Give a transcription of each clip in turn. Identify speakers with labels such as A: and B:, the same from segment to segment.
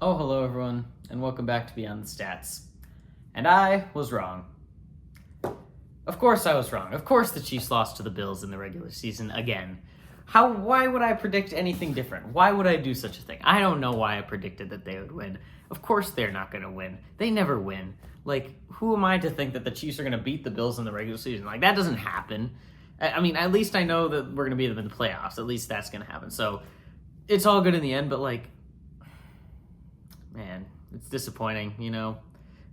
A: Oh, hello everyone, and welcome back to Beyond the Stats. And I was wrong. Of course I was wrong. Of course the Chiefs lost to the Bills in the regular season again. Why would I predict anything different? Why would I do such a thing? I don't know why I predicted that they would win. Of course they're not going to win. They never win. Who am I to think that the Chiefs are going to beat the Bills in the regular season? That doesn't happen. I mean, at least I know that we're going to beat them in the playoffs. At least that's going to happen. So it's all good in the end, but man, it's disappointing, It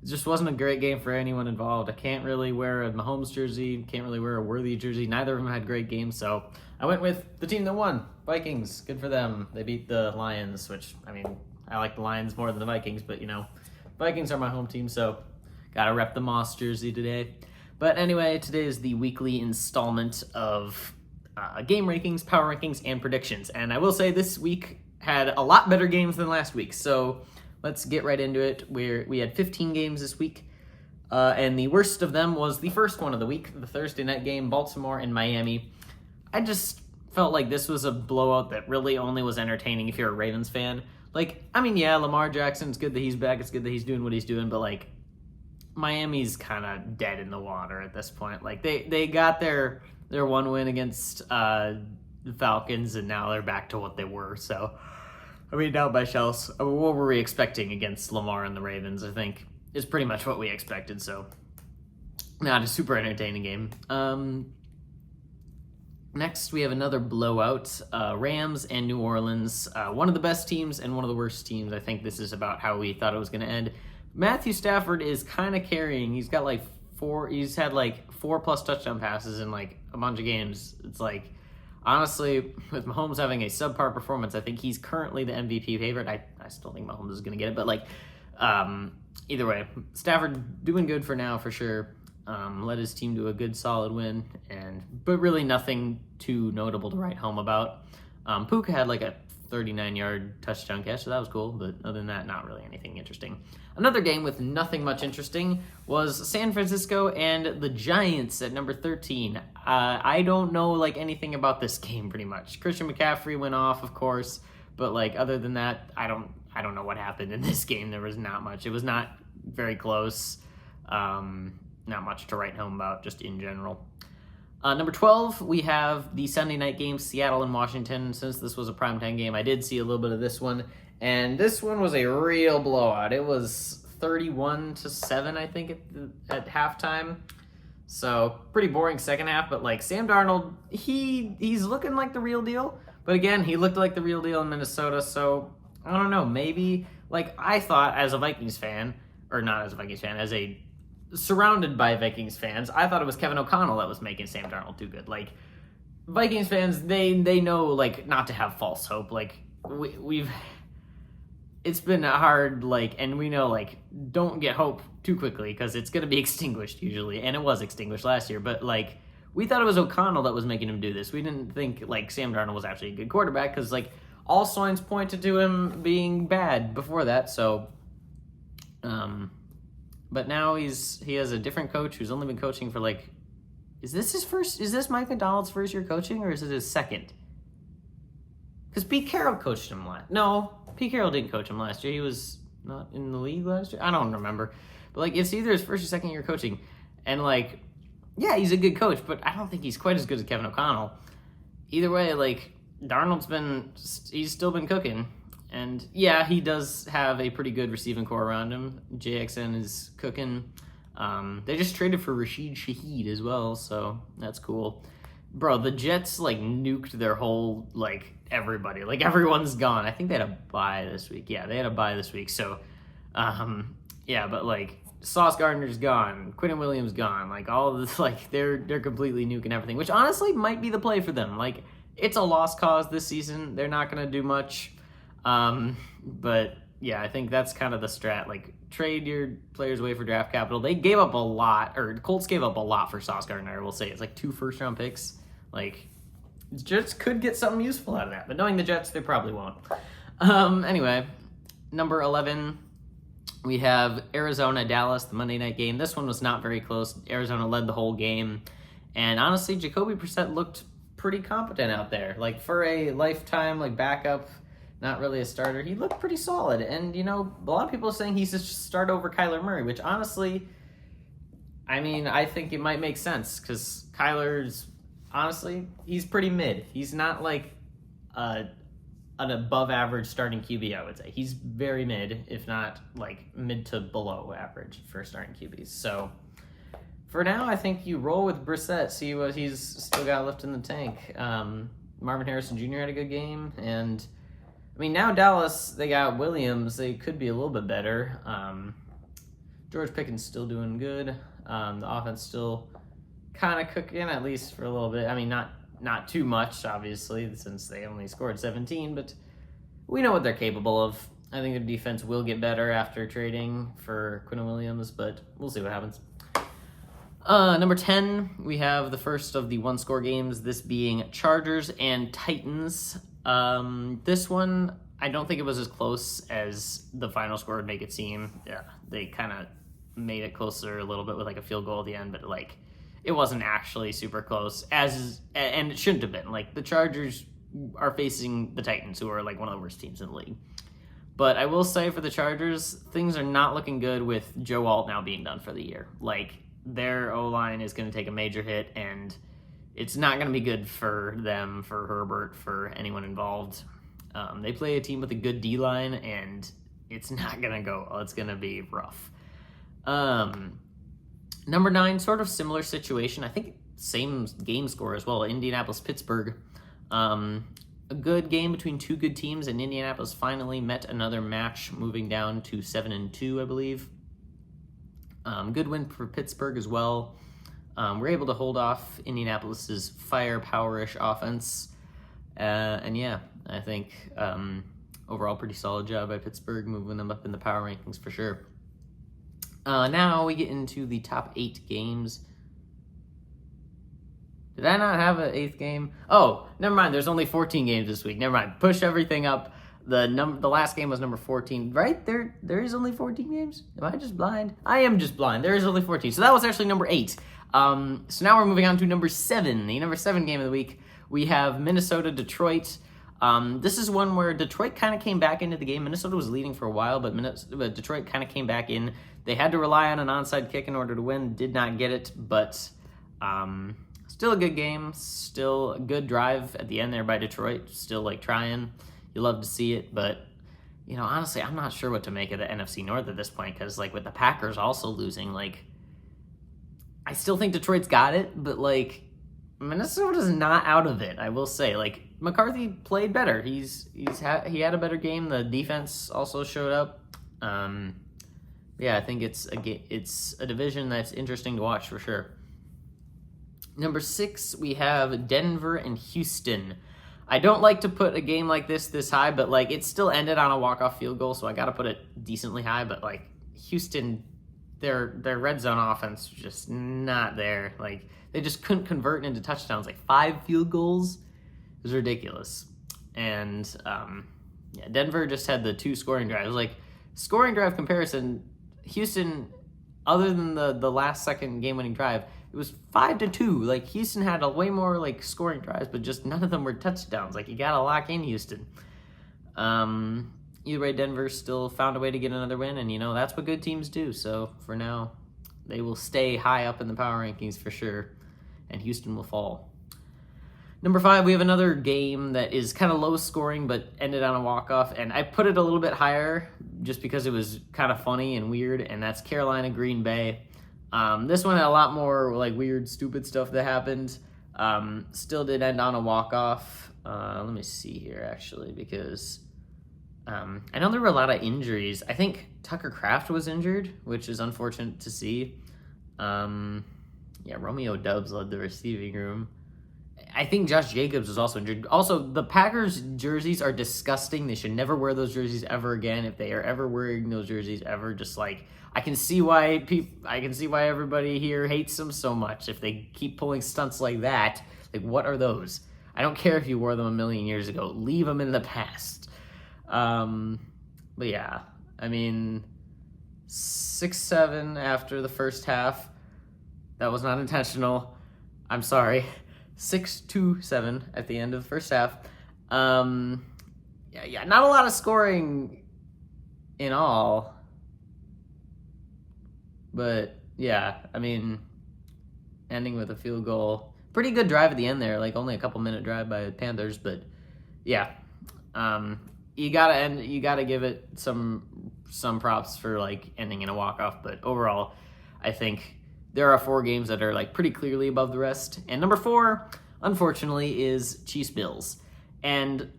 A: just wasn't a great game for anyone involved. I can't really wear a Mahomes jersey, can't really wear a Worthy jersey. Neither of them had great games, so I went with the team that won, Vikings. Good for them. They beat the Lions, which, I like the Lions more than the Vikings, but, Vikings are my home team, so gotta rep the Moss jersey today. But anyway, today is the weekly installment of game rankings, power rankings, and predictions. And I will say this week had a lot better games than last week, so let's get right into it. We had 15 games this week, and the worst of them was the first one of the week, the Thursday night game, Baltimore and Miami. I just felt like this was a blowout that really only was entertaining if you're a Ravens fan. Lamar Jackson's good that he's back. It's good that he's doing what he's doing, but Miami's kind of dead in the water at this point. They got their one win against the Falcons, and now they're back to what they were. So, down by shells. What were we expecting against Lamar and the Ravens, I think, is pretty much what we expected. So, not a super entertaining game. Next, we have another blowout. Rams and New Orleans. One of the best teams and one of the worst teams. I think this is about how we thought it was going to end. Matthew Stafford is kind of carrying. He's got he's had 4+ touchdown passes in a bunch of games. It's honestly, with Mahomes having a subpar performance, I think he's currently the MVP favorite. I still think Mahomes is going to get it, but either way, Stafford doing good for now for sure. Led his team to a good solid win, but really nothing too notable to write home about. Puka had a 39-yard touchdown catch, so that was cool, but other than that, not really anything interesting. Another game with nothing much interesting was San Francisco and the Giants at number 13. I don't know anything about this game pretty much. Christian McCaffrey went off, of course, but other than that, I don't know what happened in this game. There was not much. It was not very close. Not much to write home about, just in general. Number 12, we have the Sunday night game, Seattle and Washington. Since this was a primetime game, I did see a little bit of this one, and this one was a real blowout. It was 31-7, I think, at halftime. So, pretty boring second half, but Sam Darnold, he's looking like the real deal. But again, he looked like the real deal in Minnesota, so I don't know, maybe, I thought as a Vikings fan, or not as a Vikings fan, as a surrounded by Vikings fans, I thought it was Kevin O'Connell that was making Sam Darnold do good. Vikings fans, they know, not to have false hope. It's been hard, and we know, don't get hope too quickly, because it's going to be extinguished usually, and it was extinguished last year, but, we thought it was O'Connell that was making him do this. We didn't think, Sam Darnold was actually a good quarterback, because, all signs pointed to him being bad before that, so, but now he has a different coach who's only been coaching for is this Mike Macdonald's first year coaching, or is it his second? Because Pete Carroll coached him Pete Carroll didn't coach him last year. He was not in the league last year. I don't remember. But it's either his first or second year coaching. And yeah, he's a good coach, but I don't think he's quite as good as Kevin O'Connell. Either way, he's still been cooking. And yeah, he does have a pretty good receiving core around him. JXN is cooking. They just traded for Rashid Shaheed as well, so that's cool. Bro, the Jets nuked their whole everybody. Everyone's gone. I think they had a bye this week. Yeah, they had a bye this week. So, yeah, but Sauce Gardner's gone, Quinnen Williams gone. All of this, they're completely nuking everything, which honestly might be the play for them. It's a lost cause this season. They're not gonna do much. But yeah, I think that's kind of the strat. Trade your players away for draft capital. They gave up a lot, or the Colts gave up a lot for Sauce Gardner. I will say it's 2 first-round picks. Jets could get something useful out of that, but knowing the Jets, they probably won't. Anyway, number 11, we have Arizona, Dallas, the Monday night game. This one was not very close. Arizona led the whole game, and honestly, Jacoby Brissett looked pretty competent out there. For a lifetime backup not really a starter. He looked pretty solid, and a lot of people are saying he's just start over Kyler Murray, which honestly, I think it might make sense because Kyler's honestly he's pretty mid. He's not like an above average starting QB. I would say he's very mid, if not like mid to below average for starting QBs. So for now, I think you roll with Brissett, see what he's still got left in the tank. Marvin Harrison Jr. had a good game, and now Dallas, they got Williams. They could be a little bit better. George Pickens still doing good. The offense still kind of cooking, at least for a little bit. Not too much, obviously, since they only scored 17, but we know what they're capable of. I think their defense will get better after trading for Quinnen Williams, but we'll see what happens. Number 10, we have the first of the one-score games, this being Chargers and Titans. This one, I don't think it was as close as the final score would make it seem. Yeah, they kind of made it closer a little bit with like a field goal at the end, but like it wasn't actually super close, and it shouldn't have been. Like the Chargers are facing the Titans, who are like one of the worst teams in the league. But I will say for the Chargers, things are not looking good with Joe Alt now being done for the year. Like their O-line is going to take a major hit, and it's not going to be good for them, for Herbert, for anyone involved. They play a team with a good D-line, and it's not going to go well. It's going to be rough. Number 9, sort of similar situation. I think same game score as well. Indianapolis-Pittsburgh. A good game between two good teams, and Indianapolis finally met another match, moving down to 7-2, I believe. Good win for Pittsburgh as well. We're able to hold off Indianapolis's firepower-ish offense. And yeah, I think overall pretty solid job by Pittsburgh, moving them up in the power rankings for sure. Now we get into the top 8 games. Did I not have an 8th game? Oh, never mind. There's only 14 games this week. Never mind. Push everything up. The last game was number 14, right? There is only 14 games? Am I just blind? I am just blind. There is only 14. So that was actually number 8. So now we're moving on to number 7, the number 7 game of the week. We have Minnesota-Detroit. This is one where Detroit kind of came back into the game. Minnesota was leading for a while, but Detroit kind of came back in. They had to rely on an onside kick in order to win. Did not get it, but still a good game. Still a good drive at the end there by Detroit. Still like trying. You love to see it, but honestly, I'm not sure what to make of the NFC North at this point, because like with the Packers also losing, like I still think Detroit's got it, but like Minnesota's not out of it. I will say, like McCarthy played better. He had a better game. The defense also showed up. Yeah, I think it's a division that's interesting to watch for sure. Number 6, we have Denver and Houston. I don't like to put a game like this high, but like it still ended on a walk-off field goal, so I got to put it decently high. But like Houston, their red zone offense was just not there. Like they just couldn't convert into touchdowns. Like 5 field goals is ridiculous. And yeah, Denver just had the 2 scoring drives. Like scoring drive comparison, Houston, other than the last second game-winning drive, it was 5-2. Like Houston had a way more like scoring drives, but just none of them were touchdowns. Like you gotta lock in Houston. Either way, Denver still found a way to get another win, and that's what good teams do. So for now, they will stay high up in the power rankings for sure, and Houston will fall. Number 5, we have another game that is kind of low scoring, but ended on a walk-off, and I put it a little bit higher just because it was kind of funny and weird, and that's Carolina-Green Bay. This one had a lot more like weird, stupid stuff that happened. Still did end on a walk-off. Let me see here, actually, because I know there were a lot of injuries. I think Tucker Kraft was injured, which is unfortunate to see. Yeah, Romeo Doubs led the receiving room. I think Josh Jacobs was also injured. Also, the Packers jerseys are disgusting. They should never wear those jerseys ever again. If they are ever wearing those jerseys ever, just like I can see why everybody here hates them so much. If they keep pulling stunts like that, like what are those? I don't care if you wore them a million years ago. Leave them in the past. But yeah, 6-7 after the first half. That was not intentional. I'm sorry. 6-7 at the end of the first half. Yeah, yeah, not a lot of scoring in all. But, yeah, I mean, ending with a field goal. Pretty good drive at the end there, like only a couple-minute drive by the Panthers. But, yeah, you gotta give it some props for, like, ending in a walk-off. But overall, I think there are 4 games that are, like, pretty clearly above the rest. And number 4, unfortunately, is Chiefs-Bills. And,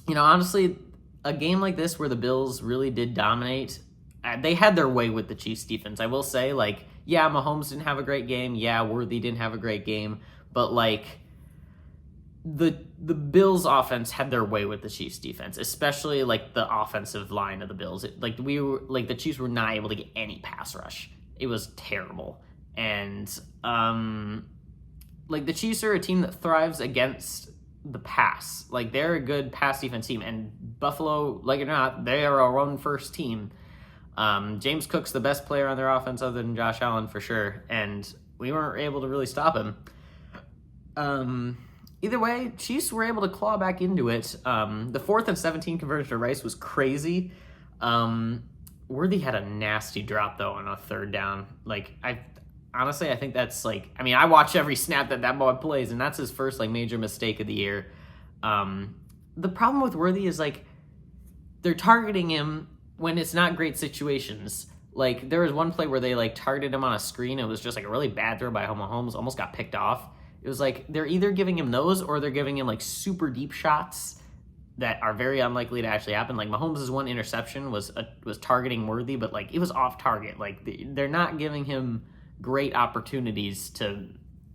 A: you know, honestly, a game like this where the Bills really did dominate, they had their way with the Chiefs defense. I will say, like, yeah, Mahomes didn't have a great game. Yeah, Worthy didn't have a great game. But, like, the Bills offense had their way with the Chiefs defense, especially, like, the offensive line of the Bills. The Chiefs were not able to get any pass rush. It was terrible. And, like, the Chiefs are a team that thrives against the pass. Like, they're a good pass defense team. And Buffalo, like it or not, they are a run-first team. James Cook's the best player on their offense other than Josh Allen for sure, and we weren't able to really stop him. Either way, Chiefs were able to claw back into it. The 4th and 17 conversion to Rice was crazy. Worthy had a nasty drop, though, on a 3rd down. Like, I think that's, like, I mean, I watch every snap that boy plays, and that's his first, like, major mistake of the year. The problem with Worthy is, like, they're targeting him when it's not great situations. Like, there was one play where they, like, targeted him on a screen. It was just, like, a really bad throw by Mahomes, almost got picked off. It was, like, they're either giving him those or they're giving him, like, super deep shots that are very unlikely to actually happen. Like, Mahomes' one interception was targeting Worthy, but, like, it was off target. Like, they're not giving him great opportunities to,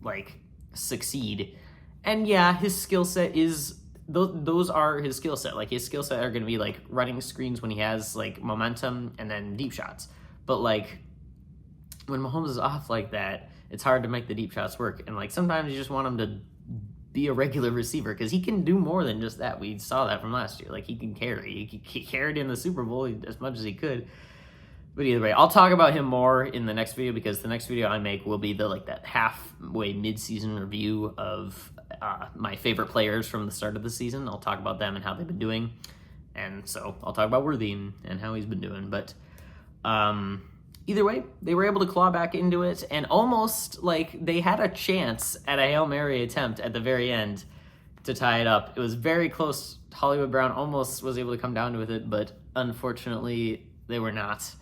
A: like, succeed. And, yeah, his skill set is... Those are his skill set. Like, his skill set are going to be, like, running screens when he has, like, momentum and then deep shots. But, like, when Mahomes is off like that, it's hard to make the deep shots work. And, like, sometimes you just want him to be a regular receiver because he can do more than just that. We saw that from last year. Like, he can carry. He carried in the Super Bowl as much as he could. But either way, I'll talk about him more in the next video because the next video I make will be that halfway mid-season review of my favorite players from the start of the season. I'll talk about them and how they've been doing. And so I'll talk about Worthy and how he's been doing. But either way, they were able to claw back into it and almost, like, they had a chance at a Hail Mary attempt at the very end to tie it up. It was very close. Hollywood Brown almost was able to come down with it, but unfortunately they were not.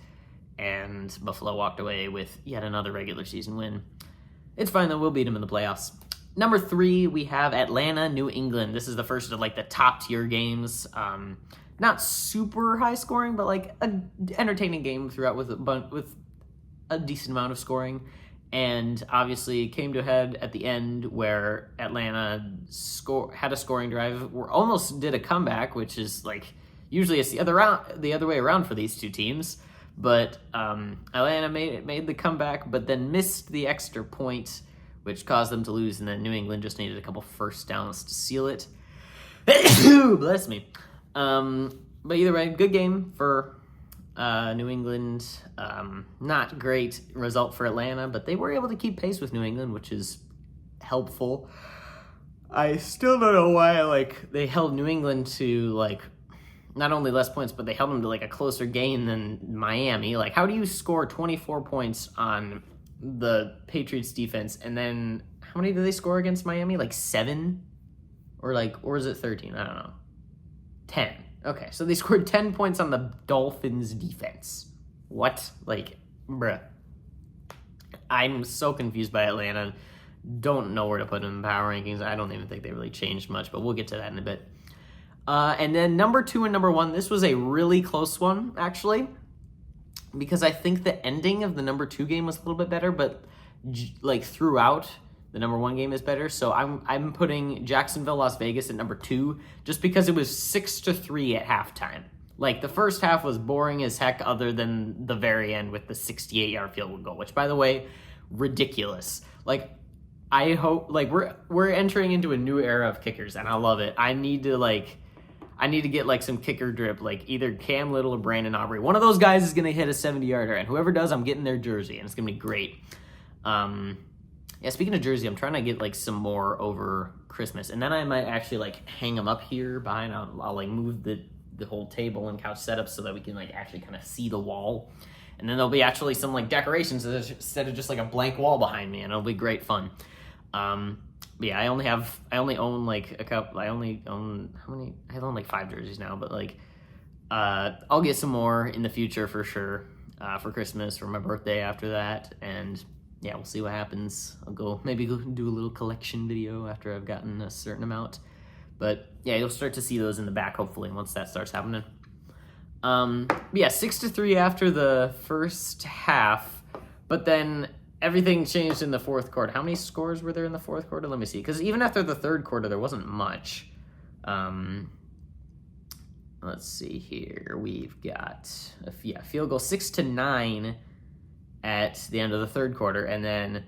A: And Buffalo walked away with yet another regular season win. It's fine, though. We'll beat them in the playoffs. Number 3, we have Atlanta, New England. This is the first of, like, the top-tier games. Not super high scoring, but, like, an entertaining game throughout with a decent amount of scoring. And obviously came to a head at the end where Atlanta had a scoring drive, almost did a comeback, which is, like, usually it's the other way around for these two teams. But Atlanta made the comeback, but then missed the extra point, which caused them to lose, and then New England just needed a couple first downs to seal it. Bless me. But either way, good game for New England. Not great result for Atlanta, but they were able to keep pace with New England, which is helpful. I still don't know why, like, they held New England to, like, not only less points, but they held them to, like, a closer game than Miami. Like, how do you score 24 points on the Patriots defense, and then how many did they score against Miami? Like 7? Or is it 13? I don't know. 10. Okay, so they scored 10 points on the Dolphins defense. What? Like, bruh. I'm so confused by Atlanta. Don't know where to put them in the power rankings. I don't even think they really changed much, but we'll get to that in a bit. And then number 2 and number 1, this was a really close one, actually, because I think the ending of the number 2 game was a little bit better, but like throughout, the number 1 game is better. So I'm putting Jacksonville, Las Vegas at number 2, just because it was 6-3 at halftime. Like, the first half was boring as heck, other than the very end with the 68-yard field goal, which, by the way, ridiculous. Like, I hope, like, we're entering into a new era of kickers, and I love it. I need to get, like, some kicker drip, like either Cam Little or Brandon Aubrey. One of those guys is going to hit a 70-yarder, and whoever does, I'm getting their jersey, and it's going to be great. Yeah, speaking of jersey, I'm trying to get, like, some more over Christmas. And then I might actually like hang them up here behind. I'll like move the whole table and couch setup so that we can like actually kind of see the wall. And then there'll be actually some like decorations instead of just like a blank wall behind me, and it'll be great fun. But yeah, I only own like a couple. I own like 5 jerseys now, but like I'll get some more in the future for sure, for Christmas, for my birthday after that, and yeah, we'll see what happens. I'll maybe go do a little collection video after I've gotten a certain amount. But yeah, you'll start to see those in the back hopefully once that starts happening. Yeah, 6-3 after the first half, but then everything changed in the fourth quarter. How many scores were there in the fourth quarter? Let me see, because even after the third quarter, there wasn't much. Let's see here. We've got a field goal 6-9 at the end of the third quarter, and then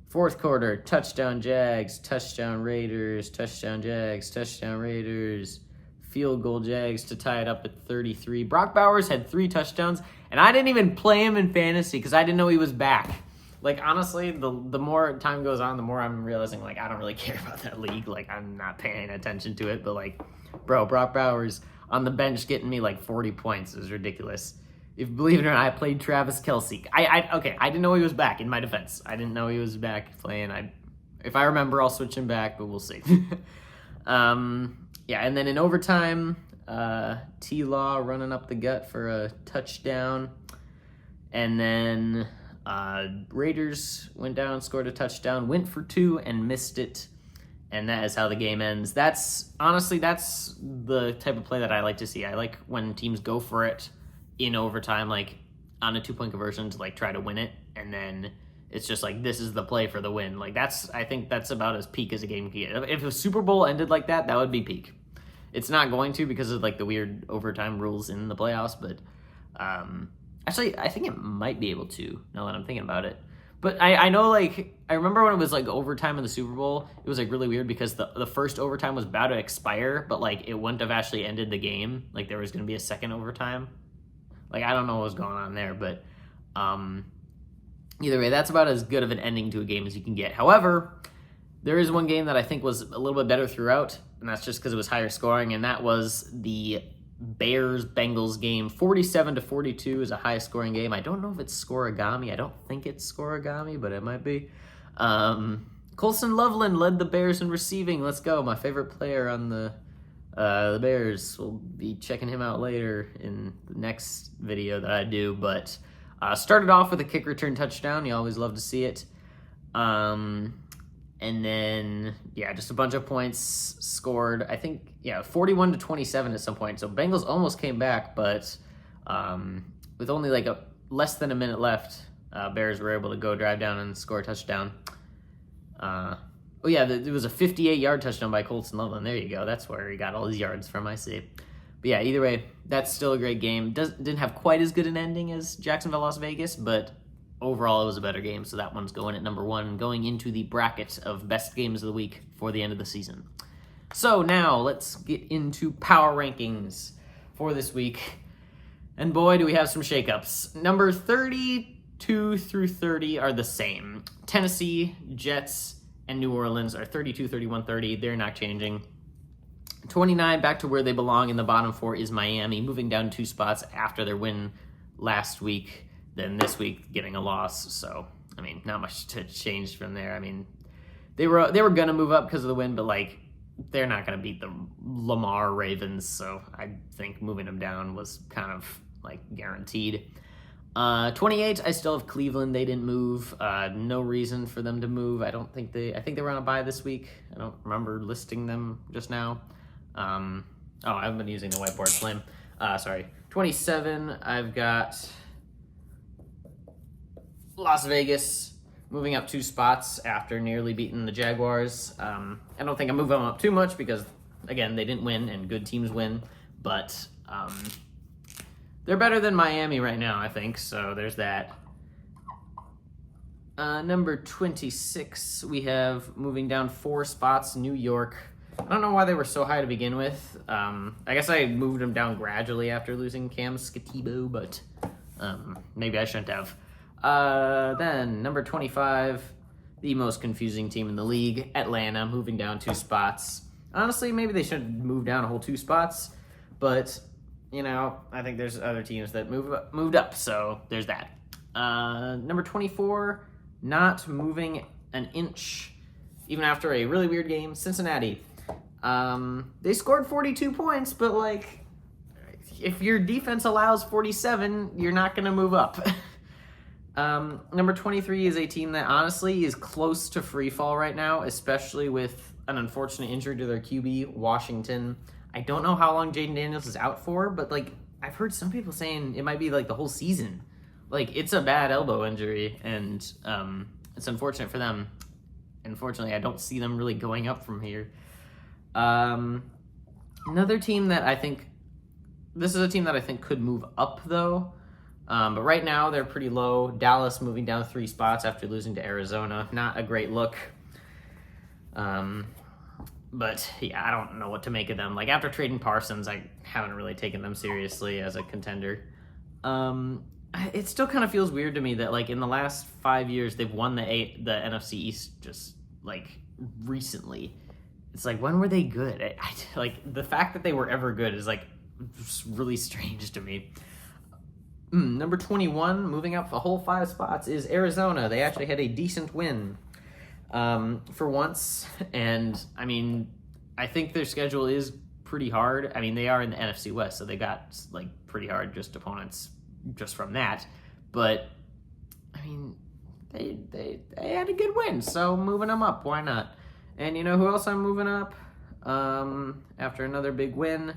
A: fourth quarter, touchdown Jags, touchdown Raiders, touchdown Jags, touchdown Raiders, field goal Jags to tie it up at 33. Brock Bowers had 3 touchdowns, and I didn't even play him in fantasy because I didn't know he was back. Like, honestly, the more time goes on, the more I'm realizing, like, I don't really care about that league. Like, I'm not paying attention to it, but, like, bro, Brock Bowers on the bench getting me, like, 40 points is ridiculous. If, believe it or not, I played Travis Kelce. Okay, I didn't know he was back, in my defense. I didn't know he was back playing. If I remember, I'll switch him back, but we'll see. Yeah, and then in overtime, T-Law running up the gut for a touchdown. And then Raiders went down, scored a touchdown, went for 2 and missed it. And that is how the game ends. That's the type of play that I like to see. I like when teams go for it in overtime, like on a 2-point conversion to like try to win it. And then it's just like, this is the play for the win. Like I think that's about as peak as a game can get. If a Super Bowl ended like that, that would be peak. It's not going to because of like the weird overtime rules in the playoffs, but actually I think it might be able to now that I'm thinking about it. But I know, like, I remember when it was like overtime in the Super Bowl, it was like really weird because the first overtime was about to expire, but like it wouldn't have actually ended the game. Like there was going to be a second overtime. Like I don't know what was going on there, but either way, that's about as good of an ending to a game as you can get. However, there is one game that I think was a little bit better throughout, and that's just because it was higher scoring, and that was the Bears-Bengals game. 47-42 is a high-scoring game. I don't know if it's scoregami. I don't think it's scoregami, but it might be. Colson Loveland led the Bears in receiving. Let's go. My favorite player on the Bears. We'll be checking him out later in the next video that I do, but started off with a kick return touchdown. You always love to see it. And then, yeah, just a bunch of points scored. I think, 41-27 at some point. So Bengals almost came back, but with only like less than a minute left, Bears were able to go drive down and score a touchdown. There was a 58-yard touchdown by Colson Loveland. There you go. That's where he got all his yards from, I see. But yeah, either way, that's still a great game. Didn't have quite as good an ending as Jacksonville, Las Vegas, but overall, it was a better game, so that one's going at number 1, going into the bracket of best games of the week for the end of the season. So now, let's get into power rankings for this week. And boy, do we have some shakeups. Number 32 through 30 are the same. Tennessee, Jets, and New Orleans are 32, 31, 30. They're not changing. 29, back to where they belong in the bottom 4, is Miami, moving down 2 spots after their win last week. Then this week getting a loss, so I mean, not much to change from there. I mean, they were gonna move up because of the win, but like they're not gonna beat the Lamar Ravens, so I think moving them down was kind of like guaranteed. 28, I still have Cleveland. They didn't move. No reason for them to move. I think they were on a bye this week. I don't remember listing them just now. I haven't been using the whiteboard. Slim. Sorry. 27, I've got Las Vegas moving up 2 spots after nearly beating the Jaguars. I don't think I'm moving them up too much because, again, they didn't win and good teams win. But they're better than Miami right now, I think. So there's that. Number 26, we have moving down 4 spots, New York. I don't know why they were so high to begin with. I guess I moved them down gradually after losing Cam Skatibo, but maybe I shouldn't have. Then number 25, the most confusing team in the league. Atlanta moving down 2 spots. Honestly, maybe they shouldn't move down a whole 2 spots, but, I think there's other teams that moved up, so there's that. Number 24, not moving an inch, even after a really weird game, Cincinnati. They scored 42 points, but, if your defense allows 47, you're not going to move up. Number 23 is a team that honestly is close to free fall right now, especially with an unfortunate injury to their QB, Washington. I don't know how long Jaden Daniels is out for, but I've heard some people saying it might be the whole season. It's a bad elbow injury, and it's unfortunate for them. Unfortunately, I don't see them really going up from here. Another team that I think, this is a team that I think could move up though. But right now they're pretty low. Dallas moving down 3 spots after losing to Arizona. Not a great look. But yeah, I don't know what to make of them. After trading Parsons, I haven't really taken them seriously as a contender. It still kind of feels weird to me that in the last 5 years they've won the NFC East just recently. It's when were they good? The fact that they were ever good is really strange to me. Number 21, moving up a whole 5 spots, is Arizona. They actually had a decent win for once, and I think their schedule is pretty hard. They are in the NFC West, so they got pretty hard opponents just from that. But they had a good win, so moving them up, why not? And you know who else I'm moving up after another big win?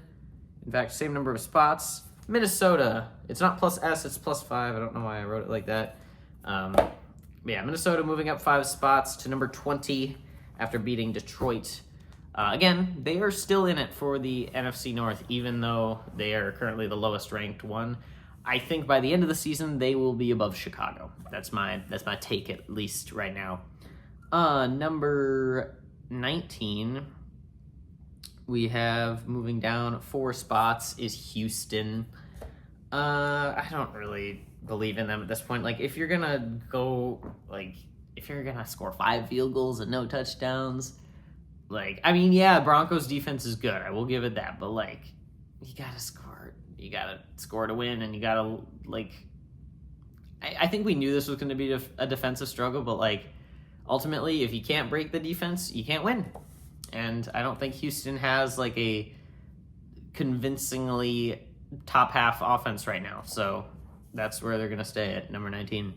A: In fact, same number of spots. Minnesota. It's not +S, it's +5. I don't know why I wrote it like that. Minnesota moving up 5 spots to number 20 after beating Detroit. Again, they are still in it for the NFC North, even though they are currently the lowest ranked one. I think by the end of the season, they will be above Chicago. That's my take, at least right now. Number 19, we have moving down 4 spots is Houston. I don't really believe in them at this point. If you're gonna if you're gonna score 5 field goals and no touchdowns, Broncos defense is good. I will give it that, but you gotta score. You gotta score to win, and you gotta I think we knew this was going to be a defensive struggle, but ultimately, if you can't break the defense, you can't win. And I don't think Houston has a convincingly top half offense right now. So that's where they're going to stay at number 19.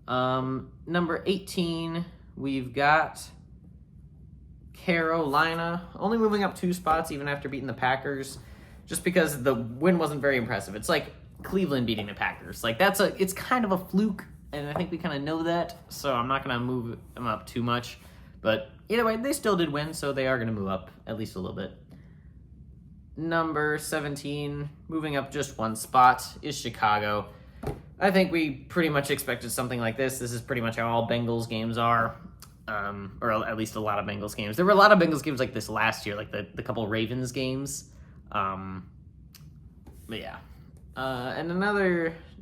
A: Number 18, we've got Carolina, only moving up 2 spots even after beating the Packers, just because the win wasn't very impressive. It's Cleveland beating the Packers. It's kind of a fluke, and I think we kind of know that, so I'm not going to move them up too much. But either way, they still did win, so they are going to move up at least a little bit. Number 17, moving up just 1 spot, is Chicago. I think we pretty much expected something like this. This is pretty much how all Bengals games are, or at least a lot of Bengals games. There were a lot of Bengals games like this last year, the couple Ravens games. But yeah. And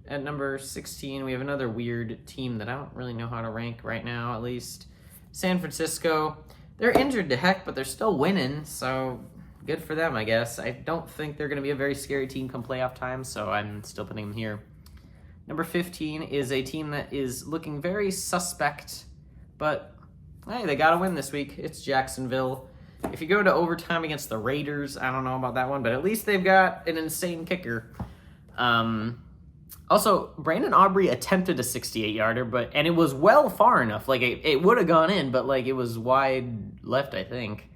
A: at number 16, we have another weird team that I don't really know how to rank right now, at least. San Francisco. They're injured to heck, but they're still winning, so good for them, I guess. I don't think they're going to be a very scary team come playoff time, so I'm still putting them here. Number 15 is a team that is looking very suspect, but hey, they got to win this week. It's Jacksonville. If you go to overtime against the Raiders, I don't know about that one, but at least they've got an insane kicker. Also, Brandon Aubrey attempted a 68-yarder, and it was well far enough. It would have gone in, but it was wide left, I think.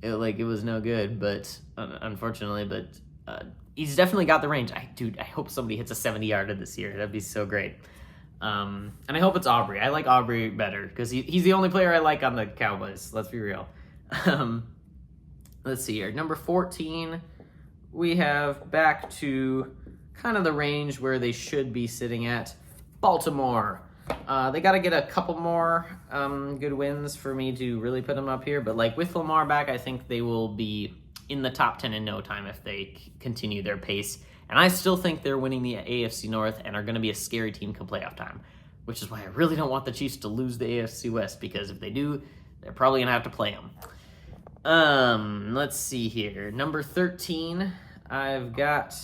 A: It was no good, but unfortunately, he's definitely got the range. I hope somebody hits a 70-yarder this year. That'd be so great. And I hope it's Aubrey. I like Aubrey better because he's the only player I like on the Cowboys. Let's be real. Let's see here. Number 14, we have back to kind of the range where they should be sitting at. Baltimore. They got to get a couple more good wins for me to really put them up here. But with Lamar back, I think they will be in the top 10 in no time if they continue their pace. And I still think they're winning the AFC North and are going to be a scary team come playoff time. which is why I really don't want the Chiefs to lose the AFC West, because if they do, they're probably going to have to play them. Let's see here. Number 13, I've got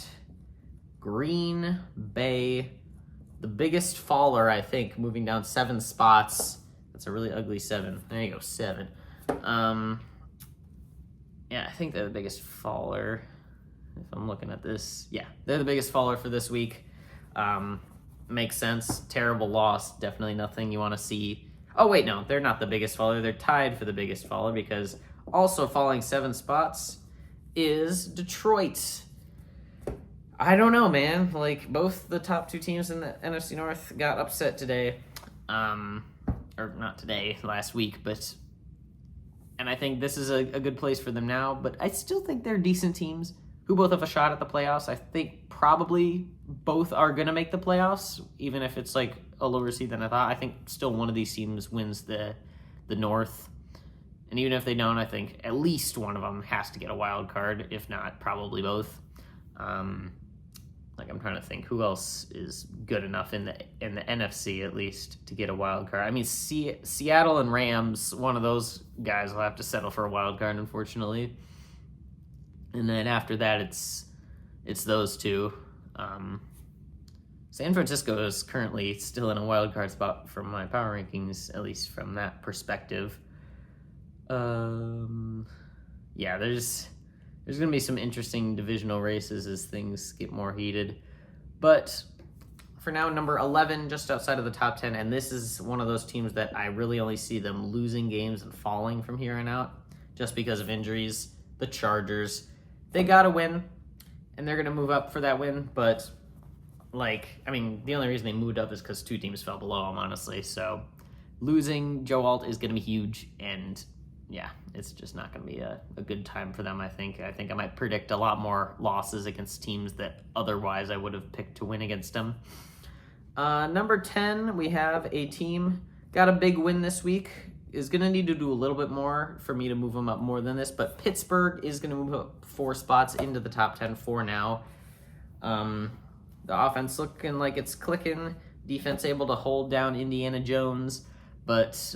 A: Green Bay, the biggest faller, I think, moving down 7 spots. That's a really ugly 7. There you go, 7. Yeah, I think they're the biggest faller. If I'm looking at this, yeah, they're the biggest faller for this week. Makes sense. Terrible loss. Definitely nothing you want to see. Oh, wait, no, they're not the biggest faller. They're tied for the biggest faller, because also falling 7 spots is Detroit. I don't know, man. Like, both the top 2 teams in the NFC North got upset today. Or not today, last week, but... And I think this is a good place for them now, but I still think they're decent teams who both have a shot at the playoffs. I think probably both are going to make the playoffs, even if it's like a lower seed than I thought. I think still one of these teams wins the North. And even if they don't, I think at least one of them has to get a wild card, if not probably both. Like, I'm trying to think who else is good enough in the NFC at least to get a wild card. I mean, Seattle and Rams, one of those guys will have to settle for a wild card, unfortunately. And then after that, it's those two. San Francisco is currently still in a wild card spot from my power rankings, at least from that perspective. Yeah, there's going to be some interesting divisional races as things get more heated. But for now, number 11, just outside of the top 10, and this is one of those teams that I really only see them losing games and falling from here on out, just because of injuries. The Chargers, they got to win, and they're going to move up for that win. But, like, I mean, the only reason they moved up is because 2 teams fell below them, honestly. So losing Joe Alt is going to be huge, and yeah, it's just not going to be a good time for them, I think. I think I might predict a lot more losses against teams that otherwise I would have picked to win against them. Number 10, we have a team, got a big win this week, is going to need to do a little bit more for me to move them up more than this, but Pittsburgh is going to move up 4 spots into the top 10 for now. The offense looking like it's clicking, defense able to hold down Indiana Jones, but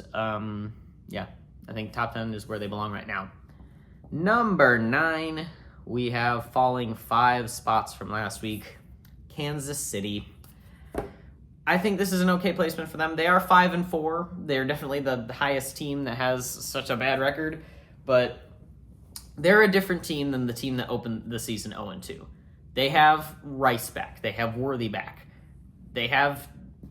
A: yeah, I think top 10 is where they belong right now. Number 9, we have falling 5 spots from last week, Kansas City. I think this is an okay placement for them. They are 5-4. They're definitely the highest team that has such a bad record, but they're a different team than the team that opened the season 0-2. They have Rice back. They have Worthy back. They have,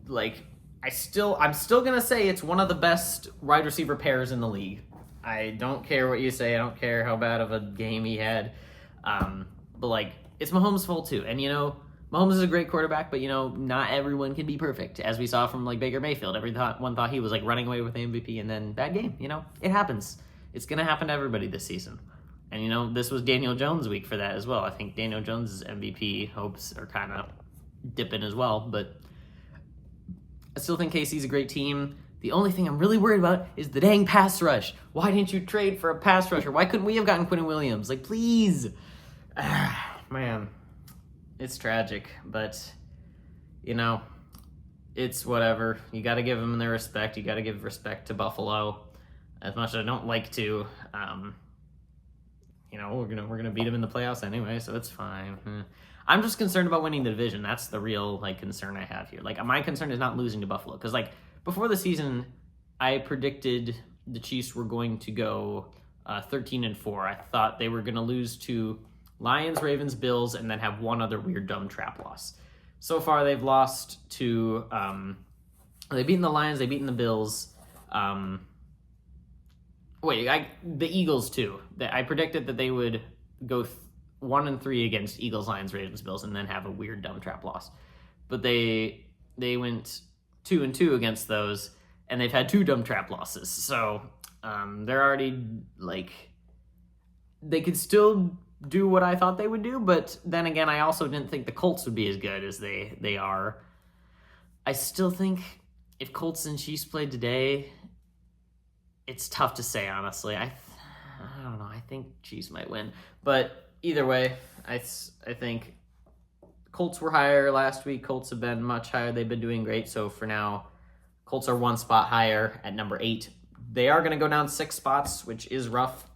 A: like, I'm still going to say it's one of the best wide receiver pairs in the league. I don't care what you say. I don't care how bad of a game he had. But, like, it's Mahomes' fault, too. And, you know, Mahomes is a great quarterback, but, you know, not everyone can be perfect. As we saw from, like, Baker Mayfield. Everyone thought he was, like, running away with the MVP, and then bad game. You know, it happens. It's going to happen to everybody this season. And, you know, this was Daniel Jones' week for that as well. I think Daniel Jones' MVP hopes are kind of dipping as well, but I still think KC's a great team. The only thing I'm really worried about is the dang pass rush. Why didn't you trade for a pass rusher? Why couldn't we have gotten Quentin Williams? Like, please. Man, it's tragic, but, you know, it's whatever. You got to give them their respect. You got to give respect to Buffalo. As much as I don't like to, you know, we're gonna beat them in the playoffs anyway, so it's fine. I'm just concerned about winning the division. That's the real, like, concern I have here. Like, my concern is not losing to Buffalo, because, like, before the season, I predicted the Chiefs were going to go 13-4. I thought they were going to lose to Lions, Ravens, Bills, and then have one other weird dumb trap loss. So far, they've lost to they've beaten the Lions, they've beaten the Bills. The Eagles too. I predicted that they would go 1-3 against Eagles, Lions, Ravens, Bills, and then have a weird dumb trap loss. But they went 2-2 against those, and they've had 2 dumb trap losses. So they're already, like, they could still do what I thought they would do, but then again, I also didn't think the Colts would be as good as they are. I still think if Colts and Chiefs played today, it's tough to say, honestly. I don't know. I think Chiefs might win. But either way, I think Colts were higher last week. Colts have been much higher. They've been doing great. So for now, Colts are one spot higher at number 8. They are going to go down 6 spots, which is rough.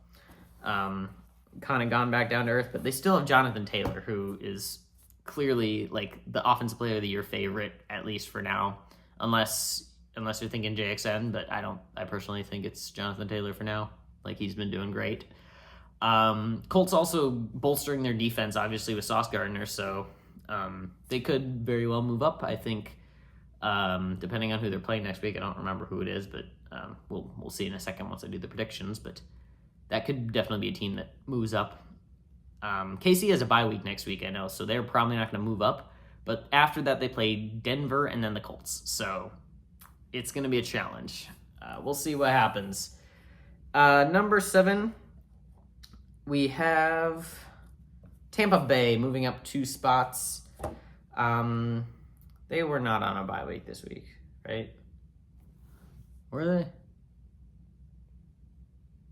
A: Kind of gone back down to earth, but they still have Jonathan Taylor, who is clearly like the offensive player of the year favorite, at least for now, unless you're thinking JXN, but I personally think it's Jonathan Taylor for now. Like, he's been doing great. Colts also bolstering their defense, obviously, with Sauce Gardner, so they could very well move up, I think, depending on who they're playing next week. I don't remember who it is, but we'll see in a second once I do the predictions, but that could definitely be a team that moves up. KC has a bye week next week, I know, so they're probably not going to move up, but after that they play Denver and then the Colts, so it's going to be a challenge. We'll see what happens. Number 7, we have Tampa Bay moving up 2 spots. They were not on a bye week this week, right? Were they?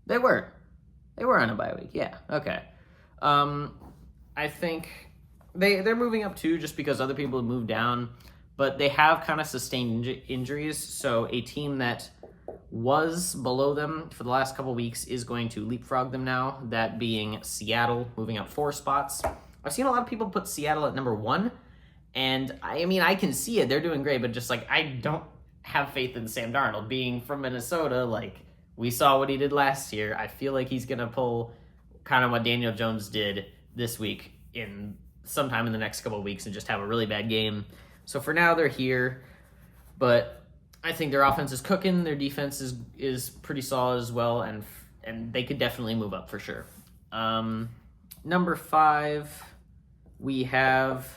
A: They were. They were on a bye week, yeah. Okay. I think they're moving up too just because other people have moved down, but they have kind of sustained injuries, so a team that was below them for the last couple weeks is going to leapfrog them now, that being Seattle, moving up 4 spots. I've seen a lot of people put Seattle at number 1, and I mean, I can see it. They're doing great, but just like, I don't have faith in Sam Darnold. Being from Minnesota, like, we saw what he did last year. I feel like he's going to pull kind of what Daniel Jones did this week in sometime in the next couple of weeks and just have a really bad game. So for now, they're here, but I think their offense is cooking. Their defense is pretty solid as well, and they could definitely move up for sure. Number 5, we have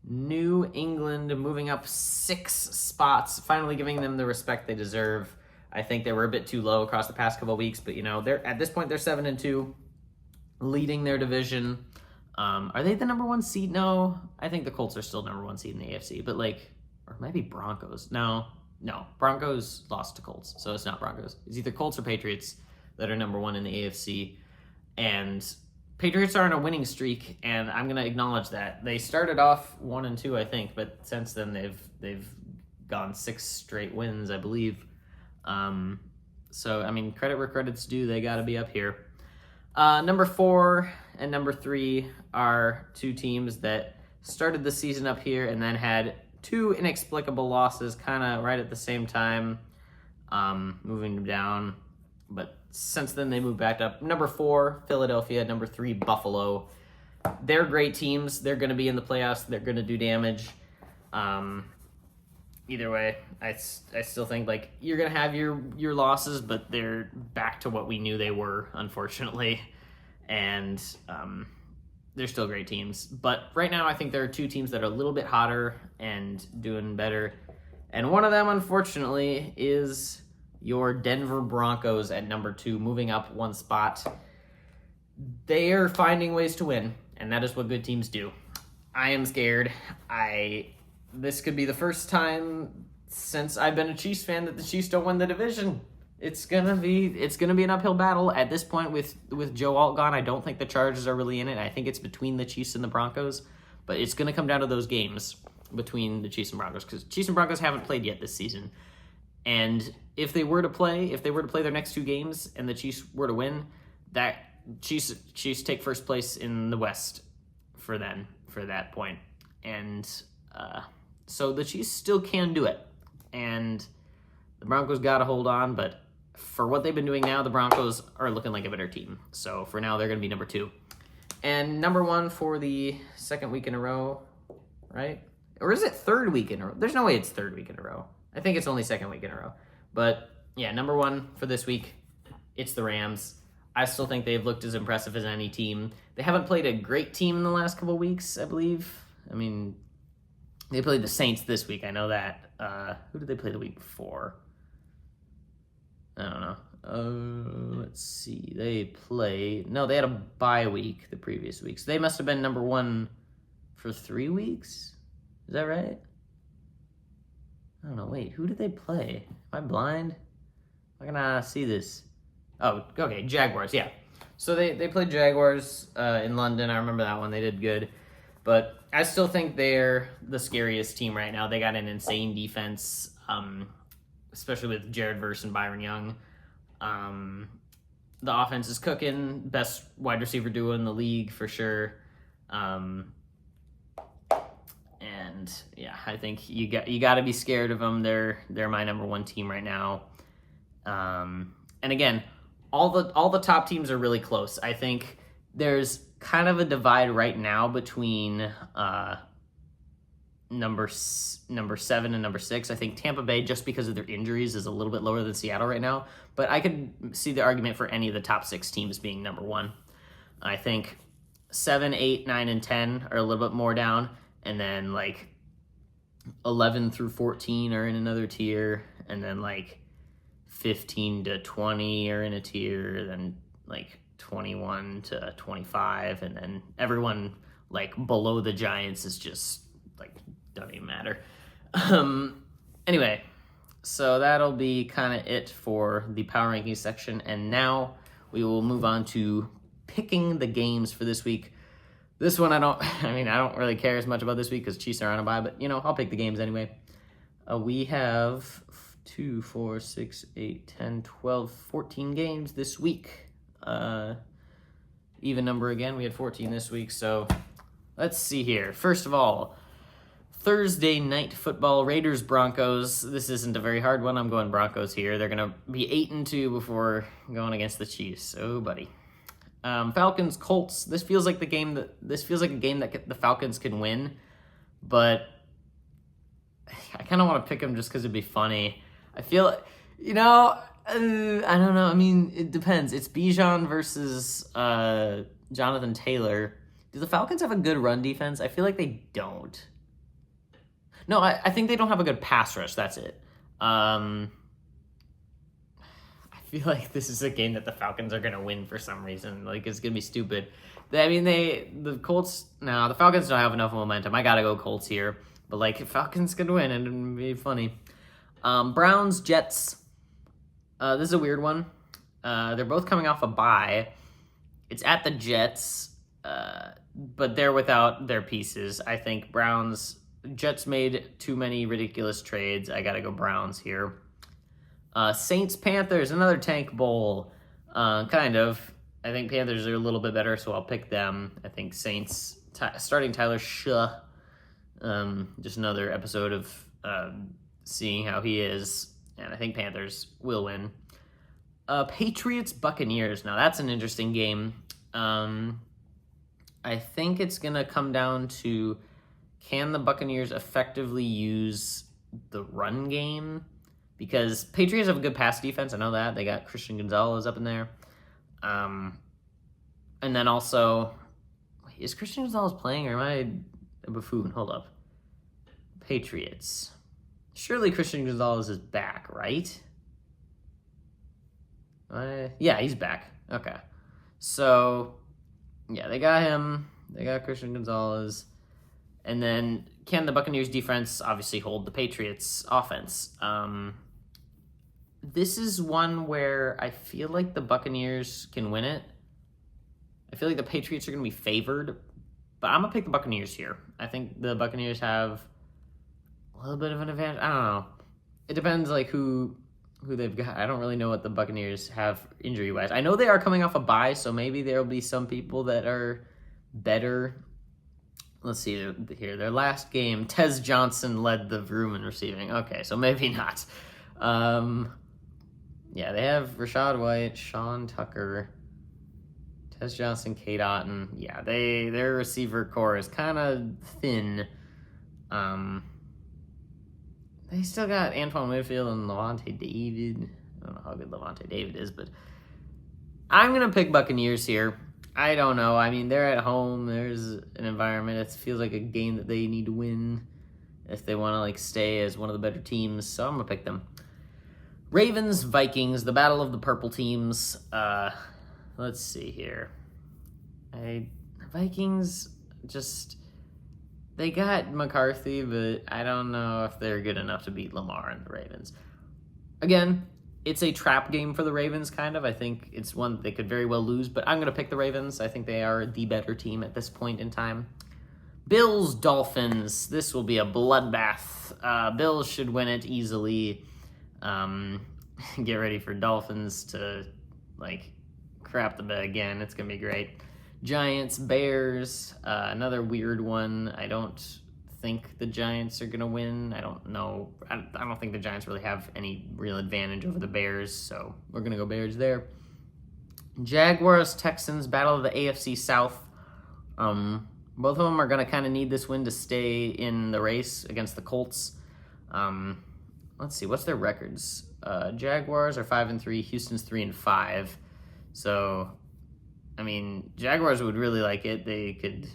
A: New England moving up 6 spots, finally giving them the respect they deserve. I think they were a bit too low across the past couple of weeks, but they're at this point they're 7-2, leading their division. Are they the number 1 seed? No, I think the Colts are still number 1 seed in the AFC, but or it might be Broncos. No, Broncos lost to Colts, so it's not Broncos. It's either Colts or Patriots that are number 1 in the AFC, and Patriots are on a winning streak, and I'm gonna acknowledge that. They started off 1-2, I think, but since then they've gone 6 straight wins, I believe. So I mean, credit where credit's due. They got to be up here. Number 4 and number 3 are 2 teams that started the season up here and then had 2 inexplicable losses kind of right at the same time, moving them down. But since then, they moved back up. Number 4, Philadelphia. Number 3, Buffalo. They're great teams. They're going to be in the playoffs. They're going to do damage. Either way, I still think you're going to have your losses, but they're back to what we knew they were, unfortunately. And they're still great teams. But right now, I think there are 2 teams that are a little bit hotter and doing better. And one of them, unfortunately, is your Denver Broncos at number 2, moving up 1 spot. They are finding ways to win, and that is what good teams do. I am scared. This could be the first time since I've been a Chiefs fan that the Chiefs don't win the division. It's gonna be an uphill battle at this point with Joe Alt gone. I don't think the Chargers are really in it. I think it's between the Chiefs and the Broncos, but it's gonna come down to those games between the Chiefs and Broncos, because Chiefs and Broncos haven't played yet this season. And if they were to play their next 2 games and the Chiefs were to win, that Chiefs take first place in the West for that point. And so the Chiefs still can do it. And the Broncos got to hold on, but for what they've been doing now, the Broncos are looking like a better team. So for now, they're going to be number 2. And number 1 for the second week in a row, right? Or is it third week in a row? There's no way it's third week in a row. I think it's only second week in a row. But yeah, number 1 for this week, it's the Rams. I still think they've looked as impressive as any team. They haven't played a great team in the last couple of weeks, I believe. I mean, they played the Saints this week. I know that. Who did they play the week before? I don't know. Let's see. They had a bye week the previous week. So they must have been number 1 for 3 weeks. Is that right? I don't know. Wait, who did they play? Am I blind? How can I see this? Oh, okay, Jaguars, yeah. So they played Jaguars in London. I remember that one. They did good. But I still think they're the scariest team right now. They got an insane defense. especially with Jared Verse and Byron Young. The offense is cooking. Best wide receiver duo in the league for sure. And yeah, I think you got to be scared of them. They're my number one team right now. And again, all the top teams are really close. I think there's kind of a divide right now between number 7 and number 6. I think Tampa Bay, just because of their injuries, is a little bit lower than Seattle right now. But I could see the argument for any of the top 6 teams being number 1. I think 7, 8, 9, and 10 are a little bit more down. And then like 11 through 14 are in another tier. And then like 15 to 20 are in a tier. Then like 21 to 25. And then everyone like below the Giants is just like doesn't even matter. Anyway, so that'll be kind of it for the power rankings section, and now we will move on to picking the games for this week. This one I don't really care as much about this week because Chiefs are on a bye, but I'll pick the games anyway. We have 2, 4, 6, 8, 10, 12, 14 games this week. Even number again, we had 14 this week, so let's see here. First of all, Thursday night football, Raiders-Broncos. This isn't a very hard one. I'm going Broncos here. They're going to be 8-2 before going against the Chiefs. Oh, buddy. Falcons-Colts. This feels like a game that the Falcons can win, but I kind of want to pick them just because it'd be funny. I feel, I don't know. I mean, it depends. It's Bijan versus Jonathan Taylor. Do the Falcons have a good run defense? I feel like they don't. No, I think they don't have a good pass rush. That's it. I feel like this is a game that the Falcons are going to win for some reason. Like, it's going to be stupid. The Falcons don't have enough momentum. I got to go Colts here. But, like, Falcons could win, and it'd be funny. Browns, Jets. This is a weird one. They're both coming off a bye. It's at the Jets, but they're without their pieces. I think Jets made too many ridiculous trades. I got to go Browns here. Saints-Panthers, another tank bowl. Kind of. I think Panthers are a little bit better, so I'll pick them. I think Saints, starting Tyler Shah. Just another episode of seeing how he is. And I think Panthers will win. Patriots-Buccaneers. Now, that's an interesting game. I think it's going to come down to, can the Buccaneers effectively use the run game? Because Patriots have a good pass defense. I know that. They got Christian Gonzalez up in there. And then also, is Christian Gonzalez playing, or am I a buffoon? Hold up. Patriots. Surely Christian Gonzalez is back, right? Yeah, he's back. Okay. So, yeah, they got him. They got Christian Gonzalez. And then, can the Buccaneers defense obviously hold the Patriots offense? This is one where I feel like the Buccaneers can win it. I feel like the Patriots are going to be favored, but I'm going to pick the Buccaneers here. I think the Buccaneers have a little bit of an advantage. I don't know. It depends like who they've got. I don't really know what the Buccaneers have injury-wise. I know they are coming off a bye, so maybe there'll be some people that are better. Let's see here. Their last game, Tez Johnson led the room in receiving. Okay, so maybe not. Yeah, they have Rashad White, Sean Tucker, Tez Johnson, Kate Otten. Yeah, their receiver core is kind of thin. They still got Antoine Winfield and Levante David. I don't know how good Levante David is, but I'm going to pick Buccaneers here. I don't know. I mean, they're at home. There's an environment. It feels like a game that they need to win if they want to like stay as one of the better teams. So I'm going to pick them. Ravens, Vikings, the battle of the purple teams. Let's see here. Vikings just, they got McCarthy, but I don't know if they're good enough to beat Lamar and the Ravens. Again, it's a trap game for the Ravens, kind of. I think it's one they could very well lose, but I'm going to pick the Ravens. I think they are the better team at this point in time. Bills, Dolphins. This will be a bloodbath. Bills should win it easily. Get ready for Dolphins to, like, crap the bed again. It's going to be great. Giants, Bears, another weird one. I don't think the Giants are going to win. I don't know. I don't think the Giants really have any real advantage over the Bears, so we're going to go Bears there. Jaguars, Texans, battle of the AFC South. Both of them are going to kind of need this win to stay in the race against the Colts. Let's see, what's their records? Jaguars are 5-3, Houston's 3-5. So, I mean, Jaguars would really like it. They could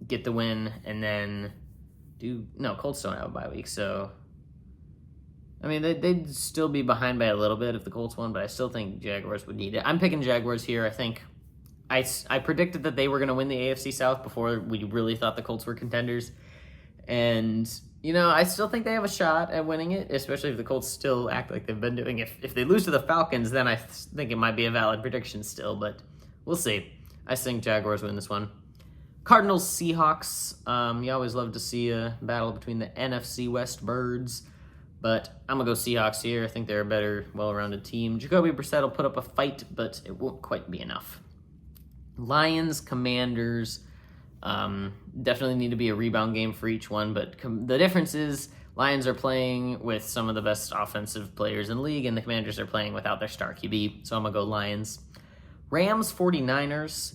A: get the win and then Colts don't have a bye week, so I mean, they'd still be behind by a little bit if the Colts won, but I still think Jaguars would need it. I'm picking Jaguars here. I think I predicted that they were going to win the AFC South before we really thought the Colts were contenders. And, I still think they have a shot at winning it, especially if the Colts still act like they've been doing. If they lose to the Falcons, then I think it might be a valid prediction still, but we'll see. I think Jaguars win this one. Cardinals, Seahawks. You always love to see a battle between the NFC West birds, but I'm going to go Seahawks here. I think they're a better, well-rounded team. Jacoby Brissett will put up a fight, but it won't quite be enough. Lions, Commanders. Definitely need to be a rebound game for each one, but the difference is Lions are playing with some of the best offensive players in the league, and the Commanders are playing without their star QB, so I'm going to go Lions. Rams, 49ers.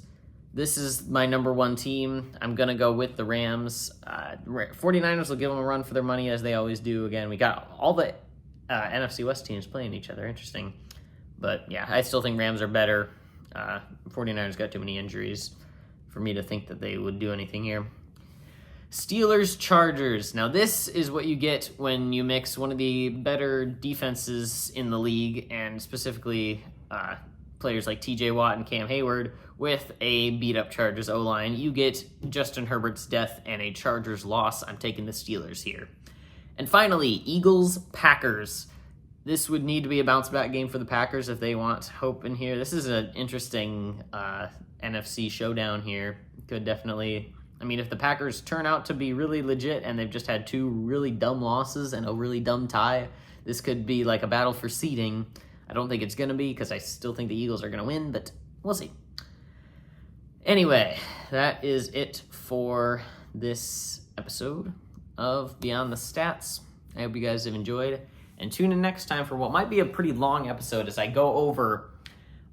A: This is my number one team. I'm going to go with the Rams. 49ers will give them a run for their money, as they always do. Again, we got all the NFC West teams playing each other. Interesting. But, yeah, I still think Rams are better. 49ers got too many injuries for me to think that they would do anything here. Steelers, Chargers. Now, this is what you get when you mix one of the better defenses in the league, and specifically players like TJ Watt and Cam Hayward, with a beat-up Chargers O-line. You get Justin Herbert's death and a Chargers loss. I'm taking the Steelers here. And finally, Eagles, Packers. This would need to be a bounce-back game for the Packers if they want hope in here. This is an interesting NFC showdown here. Could definitely... I mean, if the Packers turn out to be really legit and they've just had two really dumb losses and a really dumb tie, this could be like a battle for seeding. I don't think it's going to be, because I still think the Eagles are going to win, but we'll see. Anyway, that is it for this episode of Beyond the Stats. I hope you guys have enjoyed, and tune in next time for what might be a pretty long episode as I go over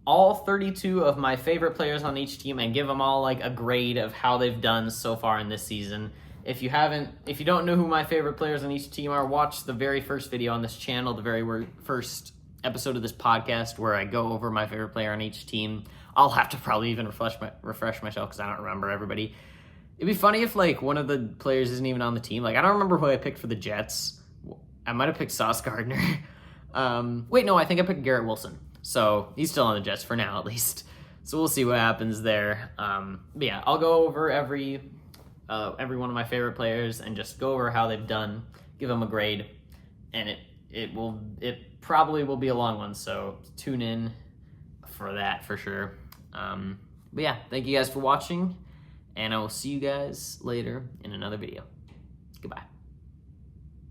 A: all 32 of my favorite players on each team and give them all like a grade of how they've done so far in this season. If you don't know who my favorite players on each team are, watch the very first video on this channel, the very first episode of this podcast where I go over my favorite player on each team. I'll have to probably even refresh myself because I don't remember everybody. It'd be funny if like one of the players isn't even on the team. Like, I don't remember who I picked for the Jets. I might have picked Sauce Gardner. Wait, no, I think I picked Garrett Wilson. So he's still on the Jets for now, at least. So we'll see what happens there. But yeah, I'll go over every one of my favorite players and just go over how they've done, give them a grade, and it probably will be a long one. So tune in for that for sure. But yeah, thank you guys for watching, and I will see you guys later in another video. Goodbye.